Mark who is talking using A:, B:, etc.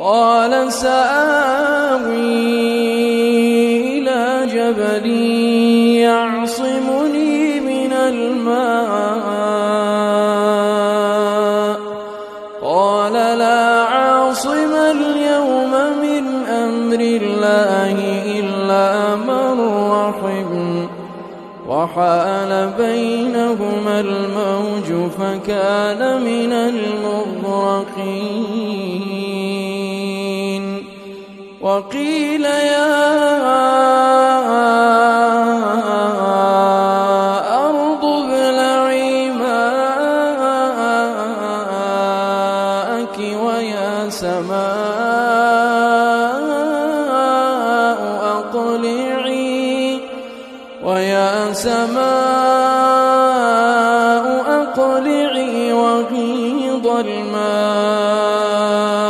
A: قال سآوي إلى جبل يعصمني من الماء قال لا عاصم اليوم من أمر الله إلا من رحم وحال بينهما الموج فكان من المغرقين وقيل يا أرض ابلعي ماءك ويا سماء